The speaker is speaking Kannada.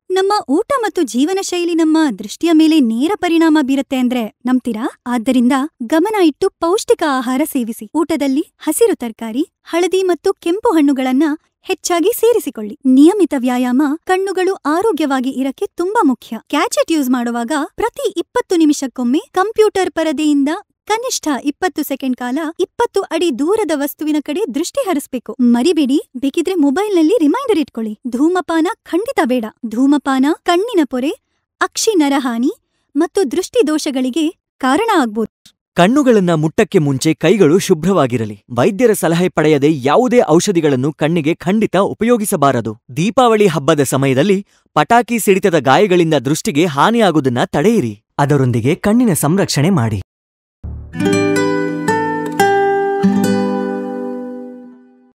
ನಮ್ಮ ಊಟ ಮತ್ತು ಜೀವನ ಶೈಲಿ ನಮ್ಮ ದೃಷ್ಟಿಯ ಮೇಲೆ ನೇರ ಪರಿಣಾಮ ಬೀರುತ್ತೆ ಅಂದ್ರೆ ನಂಬ್ತೀರಾ? ಆದ್ದರಿಂದ ಗಮನ ಇಟ್ಟು ಪೌಷ್ಟಿಕ ಆಹಾರ ಸೇವಿಸಿ. ಊಟದಲ್ಲಿ ಹಸಿರು ತರಕಾರಿ, ಹಳದಿ ಮತ್ತು ಕೆಂಪು ಹಣ್ಣುಗಳನ್ನ ಹೆಚ್ಚಾಗಿ ಸೇರಿಸಿಕೊಳ್ಳಿ. ನಿಯಮಿತ ವ್ಯಾಯಾಮ ಕಣ್ಣುಗಳು ಆರೋಗ್ಯವಾಗಿ ಇರಕ್ಕೆ ತುಂಬಾ ಮುಖ್ಯ. ಗ್ಯಾಜೆಟ್ ಯೂಸ್ ಮಾಡುವಾಗ ಪ್ರತಿ 20 ನಿಮಿಷಕ್ಕೊಮ್ಮೆ ಕಂಪ್ಯೂಟರ್ ಪರದೆಯಿಂದ ಕನಿಷ್ಠ 20 ಸೆಕೆಂಡ್ ಕಾಲ 20 ಅಡಿ ದೂರದ ವಸ್ತುವಿನ ಕಡೆ ದೃಷ್ಟಿ ಹರಿಸಬೇಕು. ಮರಿಬೇಡಿ, ಬೇಕಿದ್ರೆ ಮೊಬೈಲ್ನಲ್ಲಿ ರಿಮೈಂಡರ್ ಇಟ್ಕೊಳ್ಳಿ. ಧೂಮಪಾನ ಖಂಡಿತ ಬೇಡ. ಧೂಮಪಾನ ಕಣ್ಣಿನ ಪೊರೆ, ಅಕ್ಷಿ ನರಹಾನಿ ಮತ್ತು ದೃಷ್ಟಿ ದೋಷಗಳಿಗೆ ಕಾರಣ ಆಗ್ಬೋದು. ಕಣ್ಣುಗಳನ್ನ ಮುಟ್ಟಕ್ಕೆ ಮುಂಚೆ ಕೈಗಳು ಶುಭ್ರವಾಗಿರಲಿ. ವೈದ್ಯರ ಸಲಹೆ ಪಡೆಯದೆ ಯಾವುದೇ ಔಷಧಿಗಳನ್ನು ಕಣ್ಣಿಗೆ ಖಂಡಿತ ಉಪಯೋಗಿಸಬಾರದು. ದೀಪಾವಳಿ ಹಬ್ಬದ ಸಮಯದಲ್ಲಿ ಪಟಾಕಿ ಸಿಡಿತದ ಗಾಯಗಳಿಂದ ದೃಷ್ಟಿಗೆ ಹಾನಿಯಾಗುವುದನ್ನ ತಡೆಯಿರಿ. ಅದರೊಂದಿಗೆ ಕಣ್ಣಿನ ಸಂರಕ್ಷಣೆ ಮಾಡಿ.